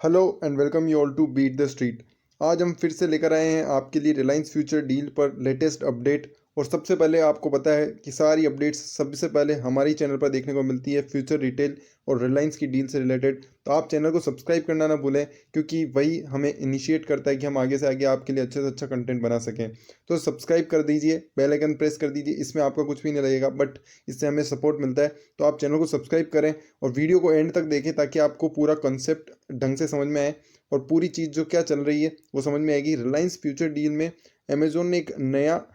Hello and welcome you all to beat the street. आज हम फिर से लेकर आए हैं आपके लिए रिलायंस फ्यूचर डील पर लेटेस्ट अपडेट। और सबसे पहले आपको पता है कि सारी अपडेट्स सबसे पहले हमारी चैनल पर देखने को मिलती है फ्यूचर रिटेल और रिलायंस की डील से रिलेटेड। तो आप चैनल को सब्सक्राइब करना ना भूलें, क्योंकि वही हमें इनिशिएट करता है कि हम आगे से आगे आपके लिए अच्छे से अच्छा कंटेंट बना सकें। तो सब्सक्राइब कर दीजिए, बेल आइकन प्रेस कर दीजिए। इसमें आपका कुछ भी नहीं लगेगा, बट इससे हमें सपोर्ट मिलता है। तो आप चैनल को सब्सक्राइब करें और वीडियो को एंड तक देखें, ताकि आपको पूरा कॉन्सेप्ट ढंग से समझ में आए और पूरी चीज़ जो क्या चल रही है वो समझ में आएगी। रिलायंस फ्यूचर डील में अमेजोन ने एक नया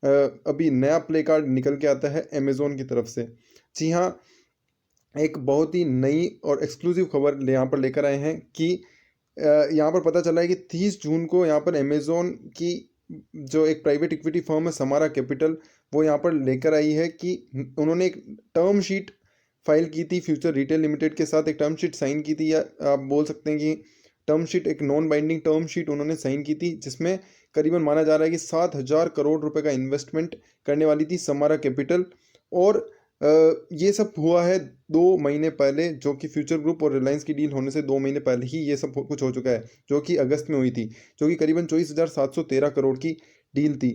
अभी नया प्ले कार्ड निकल के आता है अमेजोन की तरफ से। जी हाँ, एक बहुत ही नई और एक्सक्लूसिव खबर यहाँ पर लेकर आए हैं कि यहाँ पर पता चला है कि 30 जून को यहाँ पर अमेजोन की जो एक प्राइवेट इक्विटी फर्म है समारा कैपिटल, वो यहाँ पर लेकर आई है कि उन्होंने एक टर्म शीट फाइल की थी फ्यूचर रिटेल लिमिटेड के साथ। एक टर्म शीट साइन की थी, या आप बोल सकते हैं कि टर्म शीट, एक नॉन बाइंडिंग टर्म शीट उन्होंने साइन की थी, जिसमें करीबन माना जा रहा है कि 7,000 करोड़ रुपए का इन्वेस्टमेंट करने वाली थी समारा कैपिटल। और ये सब हुआ है 2 महीने पहले, जो कि फ्यूचर ग्रुप और रिलायंस की डील होने से 2 महीने पहले ही ये सब कुछ हो चुका है, जो कि अगस्त में हुई थी, जो कि करीबन 24,713 करोड़ की डील थी।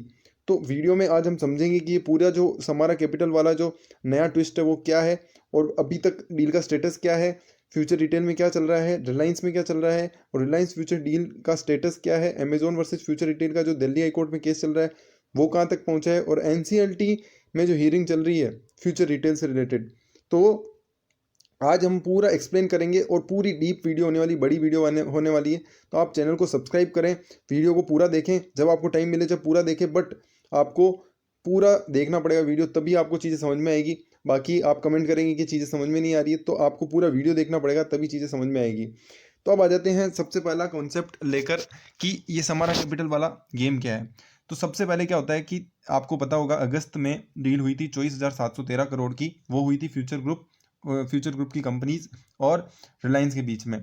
तो वीडियो में आज हम समझेंगे कि ये पूरा जो समारा कैपिटल वाला जो नया ट्विस्ट है वो क्या है, और अभी तक डील का स्टेटस क्या है, फ्यूचर रिटेल में क्या चल रहा है, रिलायंस में क्या चल रहा है, और रिलायंस फ्यूचर डील का स्टेटस क्या है, अमेजोन वर्सेस फ्यूचर रिटेल का जो दिल्ली हाईकोर्ट में केस चल रहा है वो कहाँ तक पहुंचा है, और एनसीएलटी में जो हियरिंग चल रही है फ्यूचर रिटेल से रिलेटेड। तो आज हम पूरा एक्सप्लेन करेंगे और पूरी डीप वीडियो होने वाली, बड़ी वीडियो होने वाली है। तो आप चैनल को सब्सक्राइब करें, वीडियो को पूरा देखें, जब आपको टाइम मिले जब पूरा देखें, बट आपको पूरा देखना पड़ेगा वीडियो, तभी आपको चीज़ें समझ में आएगी। बाकी आप कमेंट करेंगे कि चीज़ें समझ में नहीं आ रही है, तो आपको पूरा वीडियो देखना पड़ेगा, तभी चीज़ें समझ में आएगी। तो अब आ जाते हैं सबसे पहला कॉन्सेप्ट लेकर कि ये समारा कैपिटल वाला गेम क्या है। तो सबसे पहले क्या होता है कि आपको पता होगा अगस्त में डील हुई थी 24,713 करोड़ की, वो हुई थी फ्यूचर ग्रुप की कंपनीज और रिलायंस के बीच में।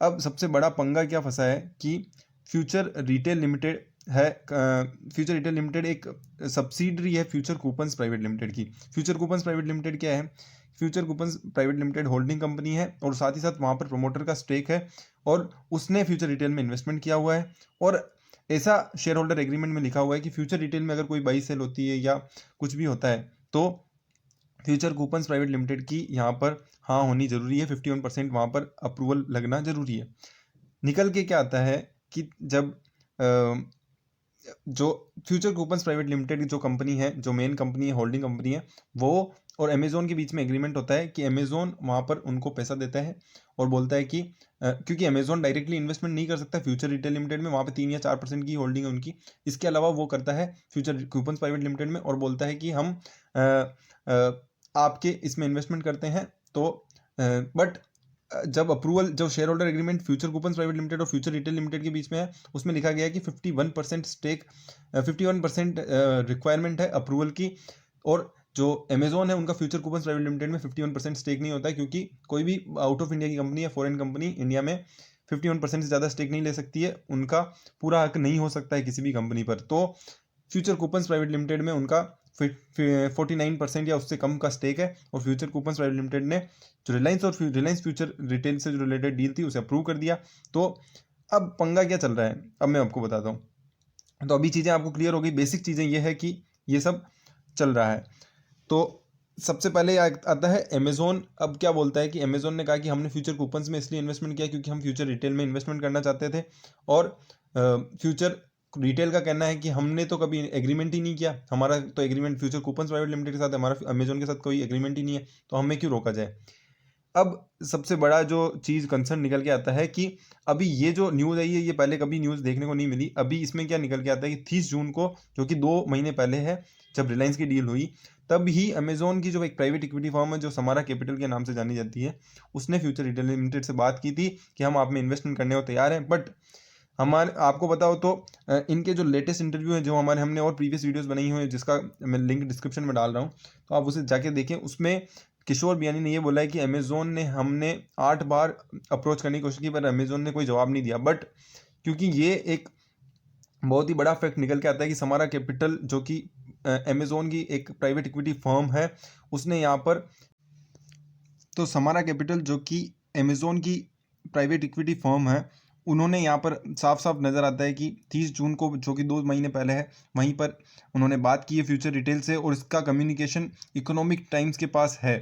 अब सबसे बड़ा पंगा क्या फंसा है कि फ्यूचर रिटेल लिमिटेड है। फ्यूचर रिटेल लिमिटेड एक सब्सिडरी है फ्यूचर कूपन्स प्राइवेट लिमिटेड की। फ्यूचर कूपन्स प्राइवेट लिमिटेड क्या है? Future coupons private limited holding company है, और साथ ही साथ वहाँ पर प्रमोटर का स्टेक है, और उसने फ्यूचर रिटेल में इन्वेस्टमेंट किया हुआ है। और ऐसा शेयर होल्डर एग्रीमेंट में लिखा हुआ है कि फ्यूचर रिटेल में अगर कोई बाई सेल होती है या कुछ भी होता है, तो फ्यूचर कूपन्स प्राइवेट लिमिटेड की यहाँ पर हाँ होनी जरूरी है, 51% वहाँ पर अप्रूवल लगना जरूरी है। निकल के क्या आता है कि जब जो फ्यूचर कूपन्स प्राइवेट लिमिटेड जो कंपनी है, जो मेन कंपनी है, होल्डिंग कंपनी है, वो और अमेजोन के बीच में एग्रीमेंट होता है कि अमेजोन वहाँ पर उनको पैसा देता है और बोलता है कि क्योंकि अमेजोन डायरेक्टली इन्वेस्टमेंट नहीं कर सकता फ्यूचर रिटेल लिमिटेड में, वहाँ पे 3 या 4% की होल्डिंग है उनकी। इसके अलावा वो करता है फ्यूचर कूपन्स प्राइवेट लिमिटेड में और बोलता है कि हम अ, अ, आपके इसमें इन्वेस्टमेंट करते हैं। तो बट जब अप्रूवल, जब share holder agreement future coupons private limited और फ्यूचर रिटेल लिमिटेड के बीच में है, उसमें लिखा गया है कि 51% स्टेक, 51% रिक्वायरमेंट है अप्रूवल की। और जो अमेजोन है उनका फ्यूचर कूपन्स प्राइवेट लिमिटेड में 51% स्टेक नहीं होता है, क्योंकि कोई भी आउट ऑफ इंडिया की कंपनी या फॉरेन कंपनी इंडिया में 51% से ज़्यादा स्टेक नहीं ले सकती है, उनका पूरा हक नहीं हो सकता है किसी भी कंपनी पर। तो फ्यूचर कूपन्स प्राइवेट लिमिटेड में उनका 49% या उससे कम का स्टेक है, और फ्यूचर कूपन्स प्राइवेट लिमिटेड ने जो रिलायंस और रिलायंस फ्यूचर रिटेल से जो रिलेटेड डील थी उसे अप्रूव कर दिया। तो अब पंगा क्या चल रहा है, अब मैं आपको बताता हूँ। तो अभी चीज़ें आपको क्लियर हो गई, बेसिक चीज़ें ये है कि ये सब चल रहा है। तो सबसे पहले आता है अमेजोन। अब क्या बोलता है कि अमेजोन ने कहा कि हमने फ्यूचर कूपन्स में इसलिए इन्वेस्टमेंट किया क्योंकि हम फ्यूचर रिटेल में इन्वेस्टमेंट करना चाहते थे, और फ्यूचर रिटेल का कहना है कि हमने तो कभी एग्रीमेंट ही नहीं किया, हमारा तो agreement future coupons private limited के साथ, हमारा अमेजोन के साथ कोई एग्रीमेंट ही नहीं है, तो हमें क्यों रोका जाए। अब सबसे बड़ा जो चीज़ कंसर्न निकल के आता है कि अभी ये जो न्यूज़ आई है ये पहले कभी न्यूज़ देखने को नहीं मिली। अभी इसमें क्या निकल के आता है कि 30 जून को, जो कि 2 महीने पहले है, जब रिलायंस की डील हुई, तब ही अमेजोन की जो एक प्राइवेट इक्विटी फर्म है जो समारा कैपिटल के नाम से जानी जाती है, उसने फ्यूचर रिटेल लिमिटेड से बात की थी कि हम आप में इन्वेस्टमेंट करने को तैयार हैं। बट हमारे, आपको बताओ तो इनके जो लेटेस्ट इंटरव्यू है, जो हमने और प्रीवियस वीडियोस बनाई हुई है, जिसका मैं लिंक डिस्क्रिप्शन में डाल रहा हूँ, तो आप उसे जाके देखें। उसमें किशोर बियानी ने ये बोला है कि अमेजोन ने, हमने 8 बार अप्रोच करने की कोशिश की पर अमेजोन ने कोई जवाब नहीं दिया। बट क्योंकि ये एक बहुत ही बड़ा फैक्ट निकल के आता है कि समारा कैपिटल, जो कि अमेजोन की एक प्राइवेट इक्विटी फर्म है, उसने यहाँ पर, तो समारा कैपिटल जो कि अमेजोन की प्राइवेट इक्विटी फर्म है, उन्होंने यहाँ पर साफ साफ नज़र आता है कि 30 जून को, जो कि 2 महीने पहले है, वहीं पर उन्होंने बात की है फ्यूचर रिटेल से, और इसका कम्युनिकेशन इकोनॉमिक टाइम्स के पास है।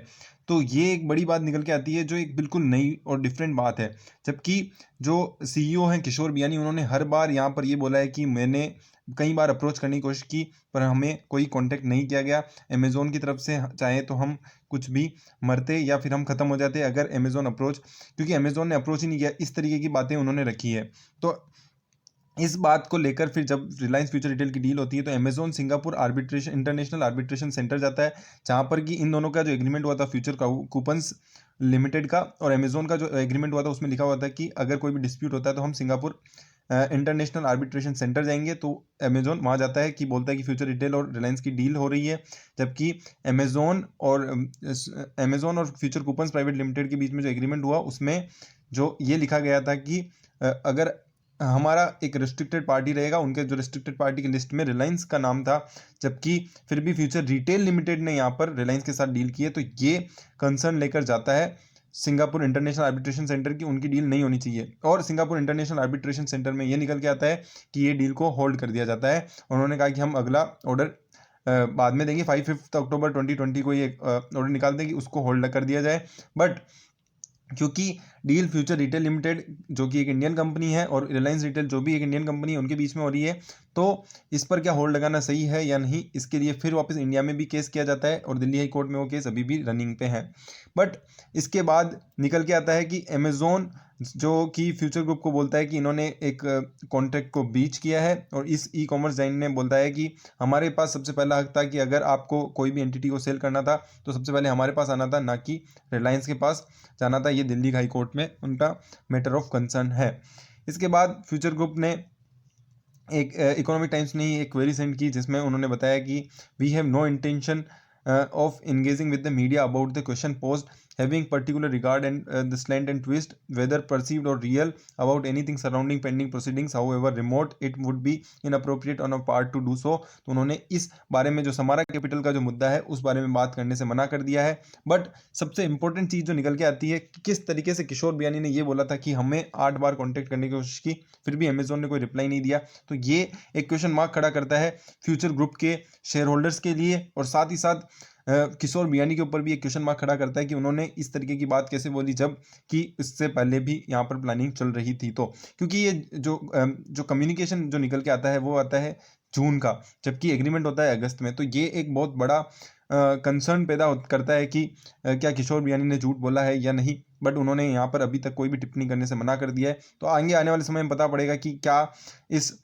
तो ये एक बड़ी बात निकल के आती है, जो एक बिल्कुल नई और डिफरेंट बात है। जबकि जो सीईओ हैं किशोर बियानी, उन्होंने हर बार यहाँ पर ये बोला है कि मैंने कई बार अप्रोच करने की कोशिश की, पर हमें कोई कांटेक्ट नहीं किया गया। अमेज़ोन की तरफ से चाहे तो हम कुछ भी मरते या फिर हम ख़त्म हो जाते अगर अमेज़ोन अप्रोच, क्योंकि अमेज़ोन ने अप्रोच ही नहीं किया। इस तरीके की बातें उन्होंने रखी है। तो इस बात को लेकर फिर जब रिलायंस फ्यूचर रिटेल की डील होती है, तो Amazon Singapore arbitration international arbitration centre जाता है, जहाँ पर कि इन दोनों का जो एग्रीमेंट हुआ था फ्यूचर कूपन्स लिमिटेड का और अमेज़ोन का जो एग्रीमेंट हुआ था, उसमें लिखा हुआ था कि अगर कोई भी डिस्प्यूट होता है तो हम सिंगापुर इंटरनेशनल आर्बिट्रेशन सेंटर जाएंगे। तो अमेज़ोन वहाँ जाता है कि बोलता है कि फ्यूचर रिटेल और रिलायंस की डील हो रही है, जबकि अमेज़ोन और फ्यूचर कूपन्स प्राइवेट लिमिटेड के बीच में जो एग्रीमेंट हुआ, उसमें जो ये लिखा गया था कि अगर हमारा एक रिस्ट्रिक्टेड पार्टी रहेगा, उनके जो रिस्ट्रिक्टेड पार्टी की लिस्ट में रिलायंस का नाम था, जबकि फिर भी फ्यूचर रिटेल लिमिटेड ने यहाँ पर रिलायंस के साथ डील की है। तो ये कंसर्न लेकर जाता है सिंगापुर इंटरनेशनल आर्बिट्रेशन सेंटर की उनकी डील नहीं होनी चाहिए, और सिंगापुर इंटरनेशनल आर्बिट्रेशन सेंटर में ये निकल के आता है कि ये डील को होल्ड कर दिया जाता है। उन्होंने कहा कि हम अगला ऑर्डर बाद में देंगे, 5 अक्टूबर 2020 को ये ऑर्डर निकाल देंगे, उसको होल्ड कर दिया जाए। बट क्योंकि डील फ्यूचर रिटेल लिमिटेड जो कि एक इंडियन कंपनी है और रिलायंस रिटेल जो भी एक इंडियन कंपनी है, उनके बीच में हो रही है, तो इस पर क्या होल्ड लगाना सही है या नहीं, इसके लिए फिर वापस इंडिया में भी केस किया जाता है, और दिल्ली हाई कोर्ट में वो केस अभी भी रनिंग पे है। बट इसके बाद निकल के आता है कि अमेज़ोन जो कि फ्यूचर ग्रुप को बोलता है कि इन्होंने एक कॉन्ट्रैक्ट को ब्रीच किया है, और इस ई कॉमर्स जाइंट ने बोलता है कि हमारे पास सबसे पहला हक था कि अगर आपको कोई भी एंटिटी को सेल करना था तो सबसे पहले हमारे पास आना था, ना कि रिलायंस के पास जाना था। ये दिल्ली हाई कोर्ट में उनका मैटर ऑफ कंसर्न है। इसके बाद फ्यूचर ग्रुप ने एक इकोनॉमिक टाइम्स ने एक क्वेरी सेंड की, जिसमें उन्होंने बताया कि we have no intention of engaging with the media about the question posed, having particular regard and the slant and twist, whether perceived or real, about anything surrounding pending proceedings, however remote, it would be inappropriate on our part to do so। तो उन्होंने इस बारे में जो Samara capital का जो मुद्दा है उस बारे में बात करने से मना कर दिया है। बट सबसे इंपॉर्टेंट चीज़ जो निकल के आती है कि किस तरीके से किशोर बियानी ने ये बोला था कि हमें 8 बार कॉन्टैक्ट करने की कोशिश की, फिर भी अमेजोन ने कोई रिप्लाई नहीं दिया। तो ये एक क्वेश्चन मार्क खड़ा करता है फ्यूचर ग्रुप के शेयर होल्डर्स के लिए, और साथ ही साथ किशोर बियानी के ऊपर भी एक क्वेश्चन मार्क खड़ा करता है कि उन्होंने इस तरीके की बात कैसे बोली, जब कि इससे पहले भी यहाँ पर प्लानिंग चल रही थी। तो क्योंकि ये जो कम्युनिकेशन जो निकल के आता है वो आता है जून का, जबकि एग्रीमेंट होता है अगस्त में, तो ये एक बहुत बड़ा कंसर्न पैदा करता है कि क्या किशोर बियानी ने झूठ बोला है या नहीं। बट उन्होंने यहाँ पर अभी तक कोई भी टिप्पणी करने से मना कर दिया है। तो आने वाले समय में पता पड़ेगा कि क्या इस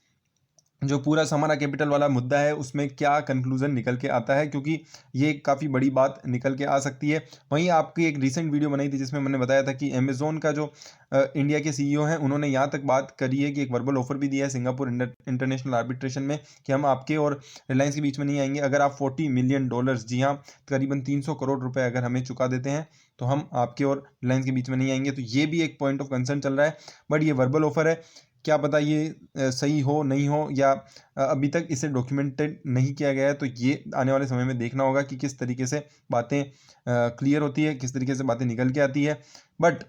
जो पूरा समारा कैपिटल वाला मुद्दा है उसमें क्या कंक्लूजन निकल के आता है, क्योंकि ये काफ़ी बड़ी बात निकल के आ सकती है। वहीं आपकी एक रीसेंट वीडियो बनाई थी जिसमें मैंने बताया था कि अमेज़ोन का जो इंडिया के सीईओ हैं, उन्होंने यहाँ तक बात करी है कि एक वर्बल ऑफर भी दिया है सिंगापुर इंटरनेशनल आर्बिट्रेशन में कि हम आपके और रिलायंस के बीच में नहीं आएंगे, अगर आप $40 मिलियन, जी हाँ, करीबन 300 करोड़ रुपए अगर हमें चुका देते हैं तो हम आपके और रिलायंस के बीच में नहीं आएंगे। तो ये भी एक पॉइंट ऑफ कंसर्न चल रहा है। बट ये वर्बल ऑफर है, क्या पता ये सही हो नहीं हो, या अभी तक इसे डॉक्यूमेंटेड नहीं किया गया है। तो ये आने वाले समय में देखना होगा कि किस तरीके से बातें क्लियर होती है, किस तरीके से बातें निकल के आती है। बट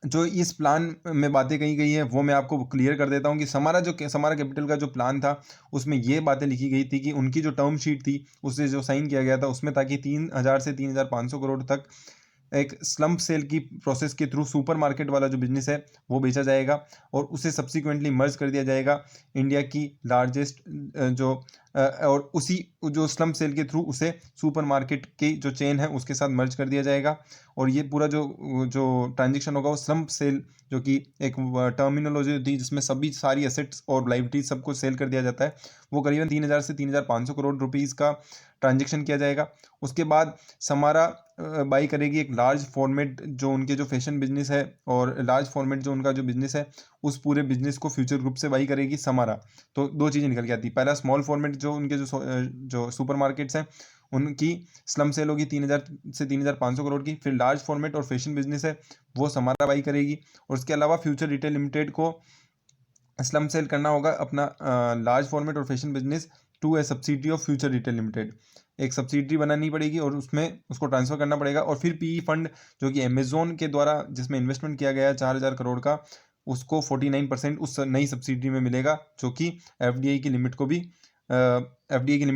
जो इस प्लान में बातें कही गई है वो मैं आपको क्लियर कर देता हूँ कि समारा कैपिटल का जो प्लान था उसमें ये बातें लिखी गई थी कि उनकी जो टर्म शीट थी उससे जो साइन किया गया था उसमें ताकि 3,000 से 3,500 करोड़ तक एक स्लम्प सेल की प्रोसेस के थ्रू सुपरमार्केट वाला जो बिजनेस है वो बेचा जाएगा, और उसे सब्सिक्वेंटली मर्ज कर दिया जाएगा इंडिया की लार्जेस्ट और उसी जो स्लम्प सेल के थ्रू उसे सुपरमार्केट की जो चेन है उसके साथ मर्ज कर दिया जाएगा। और ये पूरा जो ट्रांजेक्शन होगा वो स्लम्प सेल, जो कि एक टर्मिनोलॉजी होती है जिसमें सारी एसेट्स और लाइबिलिटीज सबको सेल कर दिया जाता है, वो करीबन 3,000 से 3,500 करोड़ रुपीज़ का ट्रांजेक्शन किया जाएगा। उसके बाद समारा बाई करेगी एक लार्ज फॉर्मेट जो उनके जो फैशन बिजनेस है, और लार्ज फॉर्मेट जो उनका जो बिजनेस है उस पूरे बिजनेस को फ्यूचर ग्रुप से बाई करेगी समारा। तो दो चीज़ें निकल के आती है, पहला स्मॉल फॉर्मेट जो उनके जो सुपरमार्केट्स हैं उनकी स्लम सेल होगी 3,000 से 3,500 करोड़ की, फिर लार्ज फॉर्मेट और फैशन बिजनेस है वो समारा बाई करेगी। और उसके अलावा फ्यूचर रिटेल लिमिटेड को स्लम सेल करना होगा अपना लार्ज फॉर्मेट और fashion business to a subsidiary of Future Retail Limited. एक सब्सिडी बनानी पड़ेगी और उसमें उसको ट्रांसफ़र करना पड़ेगा। और फिर पीई फंड जो कि अमेजोन के द्वारा जिसमें इन्वेस्टमेंट किया गया है 4,000 करोड़ का, उसको 49% उस नई सब्सिडी में मिलेगा, जो कि एफडीआई की लिमिट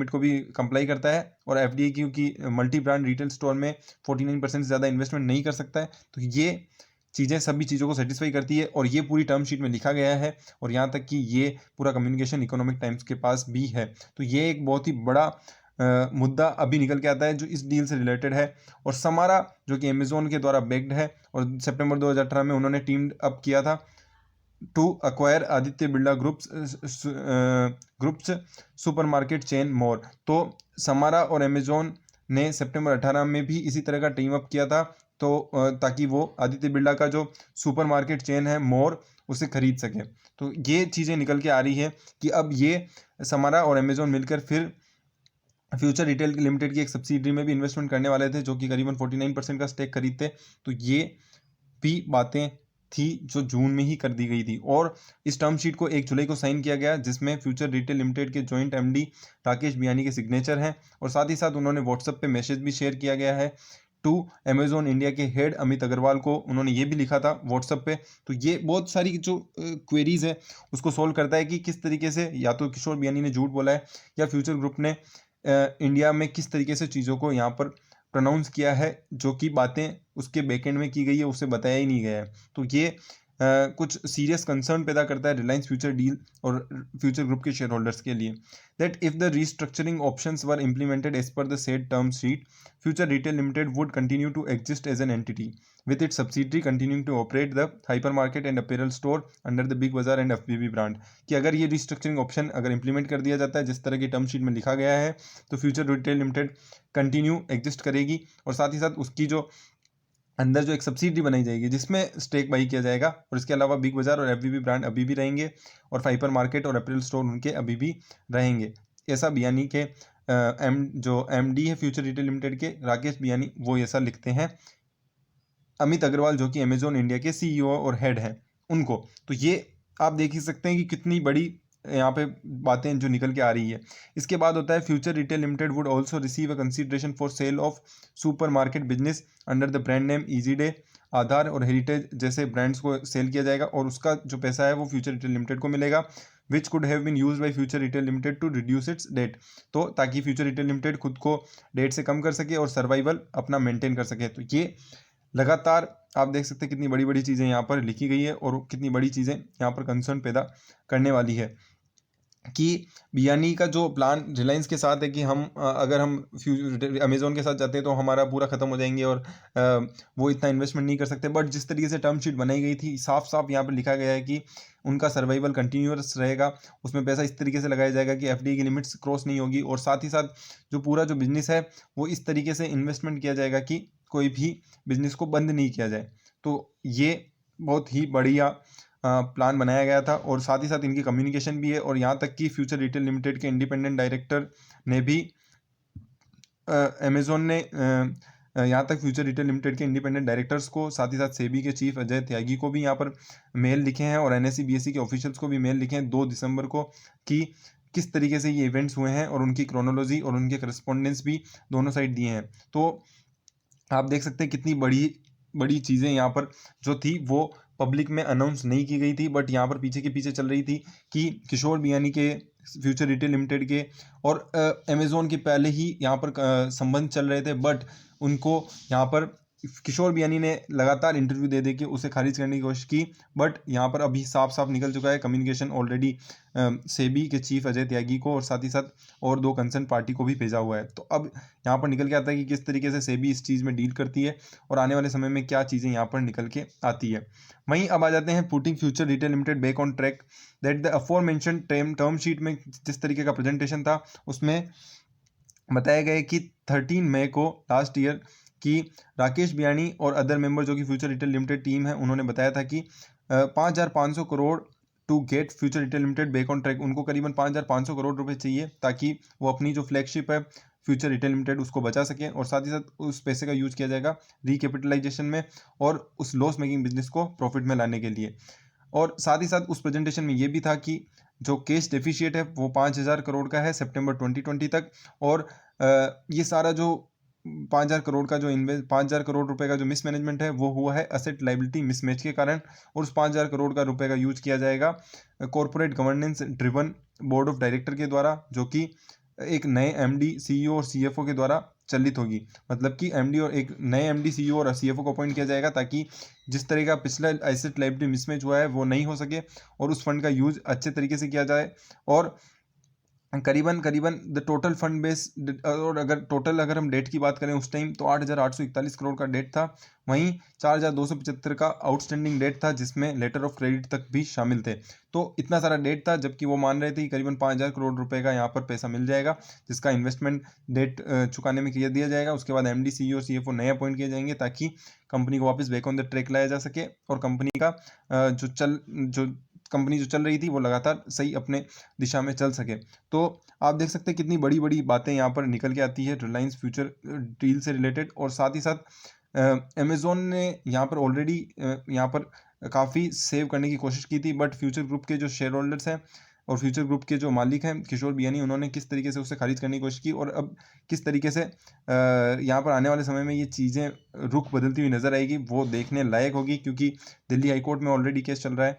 को भी कंप्लाई करता है। और एफडीआई क्योंकि मल्टी ब्रांड रिटेल स्टोर में 49% से ज़्यादा इन्वेस्टमेंट नहीं कर सकता है, तो ये चीज़ें सभी चीज़ों को सेटिस्फाई करती है और ये पूरी टर्म शीट में लिखा गया है। और यहाँ तक कि ये पूरा कम्युनिकेशन इकोनॉमिक टाइम्स के पास भी है। तो ये एक बहुत ही बड़ा मुद्दा अभी निकल के आता है जो इस डील से रिलेटेड है। और समारा जो कि अमेजोन के द्वारा बैक्ड है और सितंबर 2018 में उन्होंने टीम अप किया था to acquire Aditya Birla groups supermarket chain More. तो समारा और अमेजोन ने सितंबर 18 में भी इसी तरह का टीम अप किया था, तो ताकि वो आदित्य बिरला का जो सुपरमार्केट चेन है मोर उसे खरीद सके। तो ये चीज़ें निकल के आ रही है कि अब ये समारा और अमेजोन मिलकर फिर फ्यूचर रिटेल लिमिटेड की एक सब्सिडरी में भी इन्वेस्टमेंट करने वाले थे, जो कि करीबन 49% का स्टेक खरीदते। तो ये भी बातें थी जो जून में ही कर दी गई थी। और इस टर्म शीट को 1 जुलाई को साइन किया गया, जिसमें फ्यूचर रिटेल लिमिटेड के जॉइंट एमडी राकेश बियानी के सिग्नेचर हैं। और साथ ही साथ उन्होंने व्हाट्सएप पे मैसेज भी शेयर किया गया है टू अमेजोन इंडिया के हेड अमित अग्रवाल को, उन्होंने ये भी लिखा था व्हाट्सएप पे। तो ये बहुत सारी जो क्वेरीज है उसको सोल्व करता है कि किस तरीके से या तो किशोर बियानी ने झूठ बोला है या फ्यूचर ग्रुप ने इंडिया में किस तरीके से चीज़ों को यहाँ पर प्रोनाउंस किया है, जो कि बातें उसके बैकएंड में की गई है उसे बताया ही नहीं गया है। तो ये कुछ सीरियस कंसर्न पैदा करता है रिलायंस फ्यूचर डील और फ्यूचर ग्रुप के शेयर होल्डर्स के लिए। That if the restructuring options were implemented as per the said term sheet, Future Retail Limited would continue to exist as an entity with its subsidiary continuing to operate the hypermarket and apparel store under the Big Bazaar and FBB brand। कि अगर ये restructuring option अगर implement कर दिया जाता है जिस तरह की टर्म शीट में लिखा गया है, तो future Retail limited continue exist करेगी। और साथ ही साथ उसकी जो अंदर जो एक सब्सिडी बनाई जाएगी जिसमें स्टेक बाई किया जाएगा। और इसके अलावा बिग बाजार और एफबीबी ब्रांड अभी भी रहेंगे और हाइपर मार्केट और अपैरल स्टोर उनके अभी भी रहेंगे। ऐसा बियानी के जो एमडी है फ्यूचर रिटेल लिमिटेड के राकेश बियानी, वो ऐसा लिखते हैं अमित अग्रवाल जो कि अमेजोन इंडिया के सीईओ और हेड हैं उनको। तो ये आप देख ही सकते हैं कि कितनी बड़ी यहाँ पे बातें जो निकल के आ रही है। इसके बाद होता है Future Retail Limited would also receive a consideration for sale of super market business under the brand name Easyday, Aadhaar और हेरिटेज जैसे ब्रांड्स को सेल किया जाएगा और उसका जो पैसा है वो फ्यूचर रिटेल लिमिटेड को मिलेगा, which could have been use by Future Retail Limited to reduce its debt. तो ताकि फ्यूचर रिटेल लिमिटेड खुद को डेट से कम कर सके और सर्वाइवल अपना मेंटेन कर सके। तो ये लगातार आप देख सकते हैं कितनी बड़ी बड़ी चीज़ें यहाँ पर लिखी गई है और कितनी बड़ी चीज़ें यहाँ पर कंसर्न पैदा करने वाली है कि बियानी का जो प्लान रिलायंस के साथ है कि हम अगर हम अमेजोन के साथ जाते हैं तो हमारा पूरा ख़त्म हो जाएंगे और वो इतना इन्वेस्टमेंट नहीं कर सकते। बट जिस तरीके से टर्म शीट बनाई गई थी साफ साफ यहाँ पर लिखा गया है कि उनका सर्वाइवल कंटिन्यूअस रहेगा, उसमें पैसा इस तरीके से लगाया जाएगा कि एफडी की लिमिट्स क्रॉस नहीं होगी। और साथ ही साथ जो पूरा जो बिजनेस है वो इस तरीके से इन्वेस्टमेंट किया जाएगा कि कोई भी बिजनेस को बंद नहीं किया जाए। तो ये बहुत ही बढ़िया प्लान बनाया गया था। और साथ ही साथ इनकी कम्युनिकेशन भी है और यहाँ तक कि फ्यूचर रिटेल लिमिटेड के इंडिपेंडेंट डायरेक्टर ने भी अमेजोन ने यहाँ तक फ्यूचर रिटेल लिमिटेड के इंडिपेंडेंट डायरेक्टर्स को, साथ ही साथ सेबी के चीफ अजय त्यागी को भी यहाँ पर मेल लिखे हैं और एनएससी बीएससी के ऑफिशियल्स को भी मेल लिखे हैं 2 दिसंबर को कि किस तरीके से ये इवेंट्स हुए हैं और उनकी क्रोनोलॉजी और उनके करस्पॉन्डेंस भी दोनों साइड दिए हैं। तो आप देख सकते हैं कितनी बड़ी बड़ी चीज़ें यहाँ पर जो थी वो पब्लिक में अनाउंस नहीं की गई थी, बट यहाँ पर पीछे के पीछे चल रही थी कि किशोर बियानी के फ्यूचर रिटेल लिमिटेड के और अमेजोन के पहले ही यहाँ पर संबंध चल रहे थे। बट उनको यहाँ पर किशोर बियानी ने लगातार इंटरव्यू दे दे के उसे खारिज करने की कोशिश की। बट यहाँ पर अभी साफ साफ निकल चुका है कम्युनिकेशन ऑलरेडी सेबी के चीफ अजय त्यागी को और साथ ही साथ और 2 कंसर्न पार्टी को भी भेजा हुआ है। तो अब यहाँ पर निकल के आता है कि किस तरीके से सेबी इस चीज़ में डील करती है और आने वाले समय में क्या चीज़ें यहाँ पर निकल के आती है। वहीं अब आ जाते हैं putting Future Retail Limited back on track. That the aforementioned term sheet में जिस तरीके का प्रेजेंटेशन था उसमें बताया गया कि 13 मई को लास्ट ईयर कि राकेश बियानी और अदर मेंबर जो कि फ्यूचर रिटेल लिमिटेड टीम है उन्होंने बताया था कि 5,500 crore to get Future Retail Limited back on track. उनको करीबन 5,500 करोड़ रुपए चाहिए ताकि वो अपनी जो फ्लैगशिप है फ्यूचर रिटेल लिमिटेड उसको बचा सकें और साथ ही साथ उस पैसे का यूज किया जाएगा रिकैपिटलाइजेशन में और उस लॉस मेकिंग बिजनेस को प्रॉफिट में लाने के लिए। और साथ ही साथ उस प्रेजेंटेशन में ये भी था कि जो कैश डेफिशिएट है वो 5,000 करोड़ का है सितंबर 2020 तक। और ये सारा जो 5,000 करोड़ का जो 5,000 करोड़ रुपए का जो मिसमैनेजमेंट है वो हुआ है एसेट लाइबिलिटी मिसमैच के कारण। और उस 5,000 करोड़ का रुपए का यूज किया जाएगा corporate governance driven board of director के द्वारा, जो कि एक नए एमडी, सीईओ और सीएफओ के द्वारा चलित होगी। मतलब कि एमडी और एक नए एमडी, सीईओ और सीएफओ को अपॉइंट किया जाएगा, ताकि जिस तरह का पिछला एसेट लाइबिलिटी मिसमैच हुआ है वो नहीं हो सके और उस फंड का यूज अच्छे तरीके से किया जाए। और करीबन करीबन द टोटल फंड बेस, और अगर हम डेट की बात करें उस टाइम तो 8,841 करोड़ का डेट था। वहीं 4,275 का आउटस्टैंडिंग डेट था, जिसमें लेटर ऑफ क्रेडिट तक भी शामिल थे। तो इतना सारा डेट था, जबकि वो मान रहे थे कि करीबन 5,000 करोड़ रुपए का यहाँ पर पैसा मिल जाएगा, जिसका इन्वेस्टमेंट डेट चुकाने में किया दिया जाएगा। उसके बाद एमडी, सीईओ, सीएफओ नए अपॉइंट किए जाएंगे, ताकि कंपनी को वापस बैक ऑन द ट्रैक लाया जा सके और कंपनी का कंपनी जो चल रही थी वो लगातार सही अपने दिशा में चल सके। तो आप देख सकते हैं कितनी बड़ी बड़ी बातें यहाँ पर निकल के आती है रिलायंस फ्यूचर डील से रिलेटेड। और साथ ही साथ अमेजोन ने यहाँ पर ऑलरेडी यहाँ पर काफ़ी सेव करने की कोशिश की थी, बट फ्यूचर ग्रुप के जो शेयर होल्डर्स हैं और फ्यूचर ग्रुप के जो मालिक हैं किशोर बियानी, उन्होंने किस तरीके से उसे खारिज करने की कोशिश की और अब किस तरीके से यहाँ पर आने वाले समय में ये चीज़ें रुख बदलती हुई नजर आएगी वो देखने लायक होगी। क्योंकि दिल्ली हाईकोर्ट में ऑलरेडी केस चल रहा है,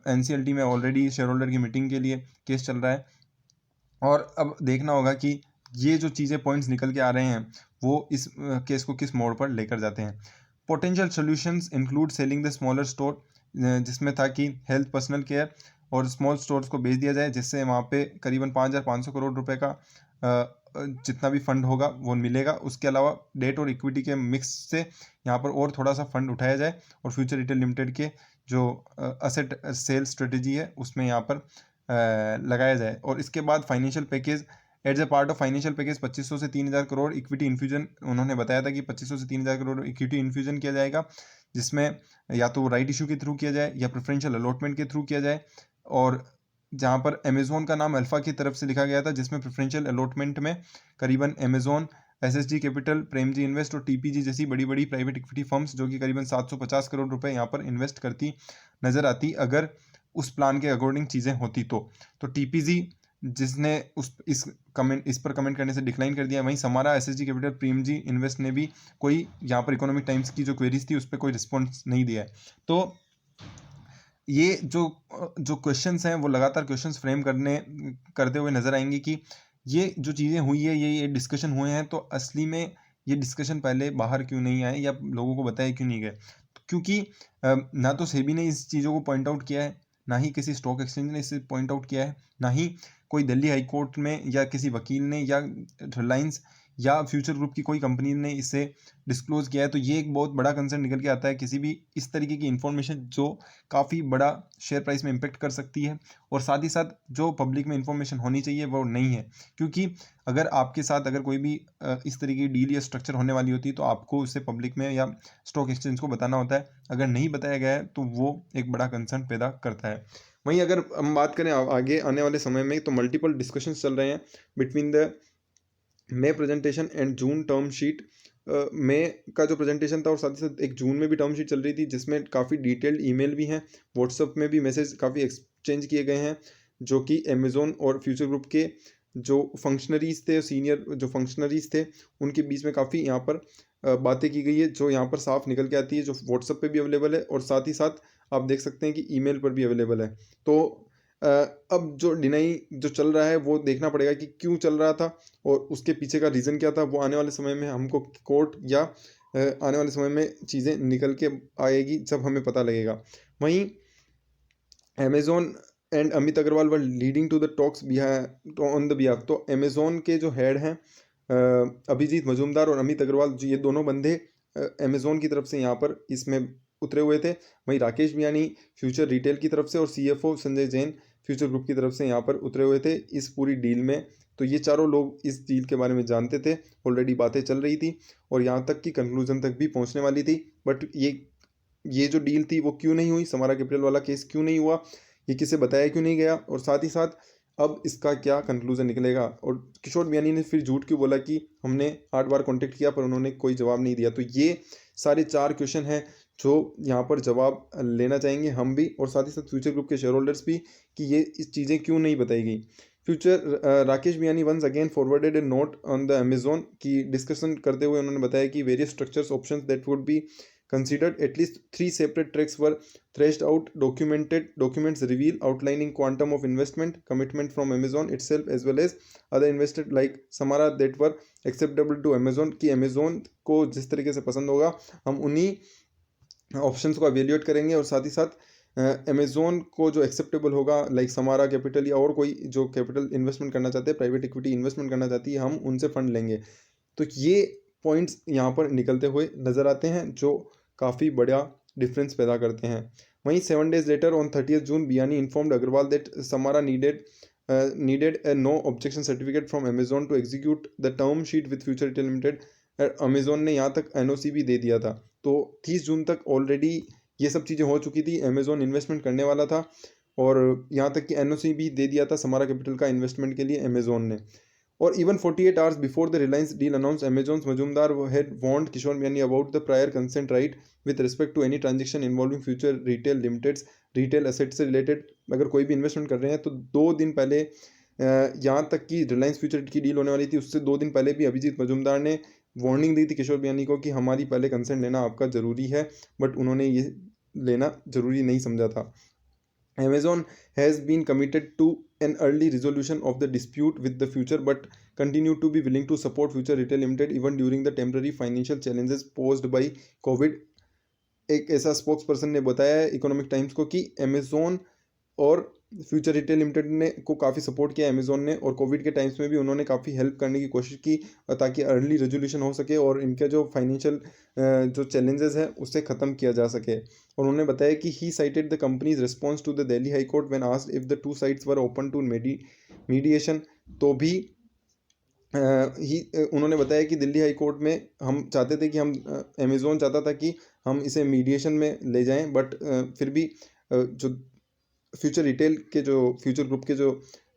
एनसीएलटी में ऑलरेडी शेयर होल्डर की मीटिंग के लिए केस चल रहा है। और अब देखना होगा कि ये जो चीज़ें पॉइंट्स निकल के आ रहे हैं वो इस केस को किस मोड़ पर लेकर जाते हैं। Potential solutions include selling the smaller store, जिसमें था कि हेल्थ, पर्सनल केयर और स्मॉल स्टोर्स को बेच दिया जाए, जिससे वहाँ पे करीबन 5,500 करोड़ रुपए का जितना भी फंड होगा वो मिलेगा। उसके अलावा डेट और इक्विटी के मिक्स से यहाँ पर और थोड़ा सा फंड उठाया जाए और फ्यूचर रिटेल लिमिटेड के जो असेट सेल स्ट्रेटेजी है उसमें यहाँ पर लगाया जाए। और इसके बाद financial package, as a part of financial package 2,500 से 3,000 करोड़ इक्विटी इन्फ्यूजन, उन्होंने बताया था कि 2,500 से 3,000 करोड़ इक्विटी इन्फ्यूजन किया जाएगा, जिसमें या तो राइट इशू के थ्रू किया जाए या प्रेफरेंशियल अलॉटमेंट के थ्रू किया जाए। और जहाँ पर अमेजोन का नाम अल्फा की तरफ से लिखा गया था, जिसमें प्रेफरेंशियल अलॉटमेंट में करीबन Amazon, SSG Capital, Premji invest और टीपीजी जैसी बड़ी बड़ी प्राइवेट इक्विटी फर्म्स, जो कि करीबन 750 करोड़ रुपए यहाँ पर इन्वेस्ट करती नजर आती अगर उस प्लान के अकॉर्डिंग चीज़ें होती तो टीपीजी जिसने इस पर कमेंट करने से डिक्लाइन कर दिया। वहीं Samara, SSG Capital, Premji Invest ने भी कोई यहाँ पर इकोनॉमिक टाइम्स की जो क्वेरीज थी उस पर कोई रिस्पॉन्स नहीं दिया है। तो ये जो क्वेश्चंस हैं वो लगातार क्वेश्चंस फ्रेम करते हुए नजर आएंगे कि ये जो चीज़ें हुई है, ये डिस्कशन हुए हैं, तो असली में ये डिस्कशन पहले बाहर क्यों नहीं आए या लोगों को बताया क्यों नहीं गए। क्योंकि ना तो सेबी ने इस चीज़ों को पॉइंट आउट किया है, ना ही किसी स्टॉक एक्सचेंज ने इसे पॉइंट आउट किया है, ना ही कोई दिल्ली हाई कोर्ट में या किसी वकील ने या रिलायंस या फ्यूचर ग्रुप की कोई कंपनी ने इसे डिस्क्लोज किया है। तो ये एक बहुत बड़ा कंसर्न निकल के आता है किसी भी इस तरीके की इंफॉर्मेशन जो काफ़ी बड़ा शेयर प्राइस में इम्पेक्ट कर सकती है, और साथ ही साथ जो पब्लिक में इंफॉर्मेशन होनी चाहिए वो नहीं है। क्योंकि अगर आपके साथ अगर कोई भी इस तरीके की डील या स्ट्रक्चर होने वाली होती है तो आपको उसे पब्लिक में या स्टॉक एक्सचेंज को बताना होता है। अगर नहीं बताया गया है तो वो एक बड़ा कंसर्न पैदा करता है। वहीं अगर हम बात करें आगे आने वाले समय में, तो मल्टीपल डिस्कशंस चल रहे हैं between the May presentation and June term sheet. मई का जो प्रेजेंटेशन था और साथ ही साथ एक जून में भी टर्म शीट चल रही थी, जिसमें काफ़ी डिटेल्ड ईमेल भी हैं, व्हाट्सएप में भी मैसेज काफ़ी एक्सचेंज किए गए हैं, जो कि अमेजोन और फ्यूचर ग्रुप के जो फंक्शनरीज थे, सीनियर जो फंक्शनरीज थे, उनके बीच में काफ़ी यहाँ पर बातें की गई है, जो यहाँ पर साफ निकल के आती है, जो व्हाट्सएप पे भी अवेलेबल है और साथ ही साथ आप देख सकते हैं कि ईमेल पर भी अवेलेबल है। तो अब जो डिनाई जो चल रहा है वो देखना पड़ेगा कि क्यों चल रहा था और उसके पीछे का रीज़न क्या था। वो आने वाले समय में हमको कोर्ट या आने वाले समय में चीज़ें निकल के आएगी जब हमें पता लगेगा। वहीं Amazon and Amit Agrawal were leading to the talks on the behalf. तो अमेजोन के जो हेड हैं अभिजीत मजूमदार और अमित अग्रवाल, ये दोनों बंदे अमेजोन की तरफ से यहाँ पर इसमें उतरे हुए थे। वहीं राकेश बियानी फ्यूचर रिटेल की तरफ से और CFO Sanjay Jain future group की तरफ से यहाँ पर उतरे हुए थे इस पूरी डील में। तो ये चारों लोग इस डील के बारे में जानते थे, ऑलरेडी बातें चल रही थी और यहाँ तक कि कंक्लूजन तक भी पहुँचने वाली थी। बट ये जो डील थी वो क्यों नहीं हुई, समारा कैपिटल वाला केस क्यों नहीं हुआ, ये किसे बताया क्यों नहीं गया, और साथ ही साथ अब इसका क्या कंक्लूजन निकलेगा। और किशोर बियानी ने फिर झूठ क्यों बोला कि हमने 8 बार कॉन्टेक्ट किया पर उन्होंने कोई जवाब नहीं दिया। तो ये सारे 4 क्वेश्चन हैं जो यहाँ पर जवाब लेना चाहेंगे हम भी, और साथ ही साथ फ्यूचर ग्रुप के शेयर होल्डर्स भी, कि ये इस चीज़ें क्यों नहीं बताई गई। Future Rakesh Biyani once again forwarded a note on the Amazon की डिस्कशन करते हुए उन्होंने बताया कि various structures options that would be considered, at least 3 separate tracks were thrashed out. Documented documents reveal outlining quantum of investment commitment from Amazon itself as well as other investors like Samara that were acceptable to Amazon, कि Amazon को जिस तरीके से पसंद होगा हम उन्हीं options को एवेल्यूएट करेंगे, और साथ ही साथ अमेजोन को जो एक्सेप्टेबल होगा लाइक समारा कैपिटल या और कोई जो कैपिटल इन्वेस्टमेंट करना चाहते हैं, प्राइवेट इक्विटी इन्वेस्टमेंट करना चाहती है, हम उनसे फंड लेंगे। तो ये पॉइंट्स यहाँ पर निकलते हुए नज़र आते हैं जो काफ़ी बड़ा डिफरेंस पैदा करते हैं। वहीं 7 days later on 30 June Biyani informed Agrawal that Samara needed a no objection certificate from Amazon to execute the term sheet with Future Retail Limited. Amazon ने यहाँ तक एनओसी भी दे दिया था, तो 30 जून तक ऑलरेडी ये सब चीज़ें हो चुकी थी। अमेजोन इन्वेस्टमेंट करने वाला था और यहाँ तक कि एनओसी भी दे दिया था समारा कैपिटल का इन्वेस्टमेंट के लिए अमेजोन ने। और even 48 hours before the Reliance deal announced, Amazon's Majumdar had warned Kishore Biani about the prior consent right with respect to any transaction involving future retail limiteds retail assets से related। अगर कोई भी investment कर रहे हैं तो 2 दिन पहले यहाँ तक कि रिलायंस फ्यूचर की डील होने वाली थी, उससे 2 दिन पहले भी अभिजीत मजूमदार ने वार्निंग दी थी किशोर बियानी को कि हमारी पहले कंसेंट लेना आपका ज़रूरी है, बट उन्होंने ये लेना ज़रूरी नहीं समझा था। Amazon has been committed to an early resolution of the dispute with the future but continue to be willing to support Future Retail Limited even during the temporary financial challenges posed by COVID। एक ऐसा spokes person ने बताया है economic times को कि Amazon और future Retail limited ने को काफ़ी सपोर्ट किया अमेजोन ने, और कोविड के टाइम्स में भी उन्होंने काफ़ी हेल्प करने की कोशिश की ताकि अर्ली रेजोल्यूशन हो सके और इनके जो फाइनेंशियल जो चैलेंजेस हैं उससे ख़त्म किया जा सके। और उन्होंने बताया कि he cited the company's response to the Delhi high court when asked if the two sides were open to mediation. तो भी उन्होंने बताया कि दिल्ली हाई कोर्ट में हम चाहते थे कि हम अमेजोन चाहता था कि हम इसे मीडिएशन में ले जाएं, बट फिर भी जो फ्यूचर रिटेल के जो फ्यूचर ग्रुप के जो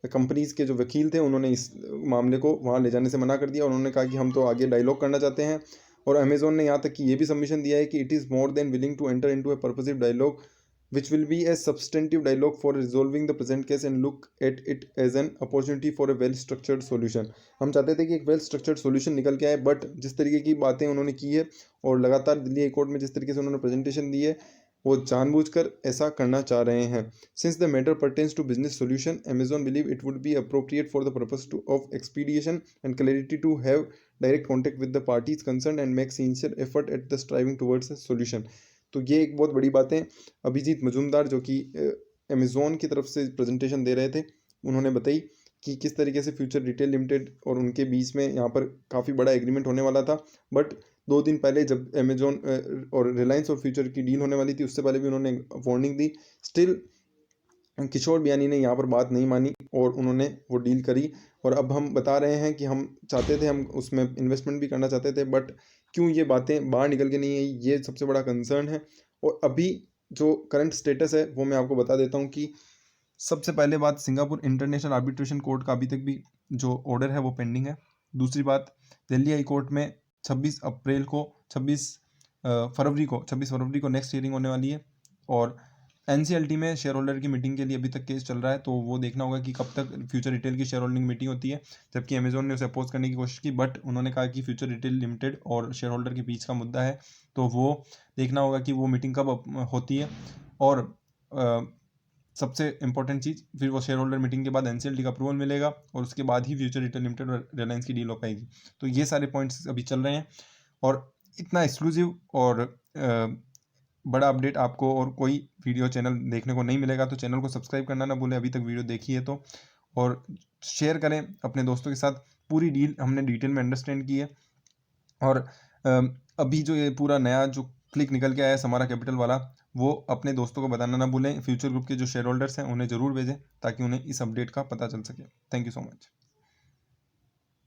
कंपनीज़ के जो वकील थे उन्होंने इस मामले को वहाँ ले जाने से मना कर दिया। उन्होंने कहा कि हम तो आगे डायलॉग करना चाहते हैं, और अमेजोन ने यहाँ तक कि ये भी सबमिशन दिया है कि it is more than willing to enter into a purposive dialogue which will be a substantive dialogue for resolving the present case and look at it as an opportunity for a well structured solution। हम चाहते थे कि एक well structured solution निकल के आए, but जिस तरीके की बातें उन्होंने की है और लगातार दिल्ली हाई कोर्ट में जिस तरीके से उन्होंने प्रेजेंटेशन दी है वो जानबूझकर ऐसा करना चाह रहे हैं। Since the matter pertains to business solution Amazon believe it would be appropriate for the purpose to of expedition and clarity to have direct contact with the parties concern and make sincere effort at the striving towards a solution. तो ये एक बहुत बड़ी बात है। अभिजीत मजूमदार जो कि Amazon की तरफ से प्रेजेंटेशन दे रहे थे, उन्होंने बताई कि किस तरीके से फ्यूचर रिटेल लिमिटेड और उनके बीच में यहाँ पर काफ़ी बड़ा एग्रीमेंट होने वाला था, बट 2 दिन पहले जब अमेजोन और रिलायंस और फ्यूचर की डील होने वाली थी उससे पहले भी उन्होंने वार्निंग दी। स्टिल किशोर बियानी ने यहाँ पर बात नहीं मानी और उन्होंने वो डील करी, और अब हम बता रहे हैं कि हम चाहते थे, हम उसमें इन्वेस्टमेंट भी करना चाहते थे, बट क्यों ये बातें बाहर निकल के नहीं आई, ये सबसे बड़ा कंसर्न है। और अभी जो करंट स्टेटस है वो मैं आपको बता देता हूँ कि सबसे पहले बात, सिंगापुर इंटरनेशनल आर्बिट्रेशन कोर्ट का अभी तक भी जो ऑर्डर है वो पेंडिंग है। दूसरी बात, दिल्ली हाई कोर्ट में 26 फरवरी को नेक्स्ट हियरिंग होने वाली है, और एनसीएलटी में शेयर होल्डर की मीटिंग के लिए अभी तक केस चल रहा है, तो वो देखना होगा कि कब तक फ्यूचर रिटेल की शेयर होल्डिंग मीटिंग होती है। जबकि अमेजोन ने उसे अपोज करने की कोशिश की, बट उन्होंने कहा कि फ्यूचर रिटेल लिमिटेड और शेयर होल्डर के बीच का मुद्दा है, तो वो देखना होगा कि वो मीटिंग कब होती है। और सबसे इंपॉर्टेंट चीज़, फिर वो शेयर होल्डर मीटिंग के बाद एनसीएलटी का अप्रूवल मिलेगा और उसके बाद ही फ्यूचर रिटेल लिमिटेड और रिलायंस की डील हो पाएगी। तो ये सारे पॉइंट्स अभी चल रहे हैं, और इतना एक्सक्लूसिव और बड़ा अपडेट आपको और कोई वीडियो चैनल देखने को नहीं मिलेगा। तो चैनल को सब्सक्राइब करना ना भूलें अभी तक वीडियो देखी है तो, और शेयर करें अपने दोस्तों के साथ। पूरी डील हमने डिटेल में अंडरस्टैंड की है, और अभी जो ये पूरा नया जो क्लिक निकल के आया है समारा कैपिटल वाला, वो अपने दोस्तों को बताना ना भूलें। फ्यूचर ग्रुप के जो शेयर होल्डर्स हैं उन्हें ज़रूर भेजें ताकि उन्हें इस अपडेट का पता चल सके। Thank you so much.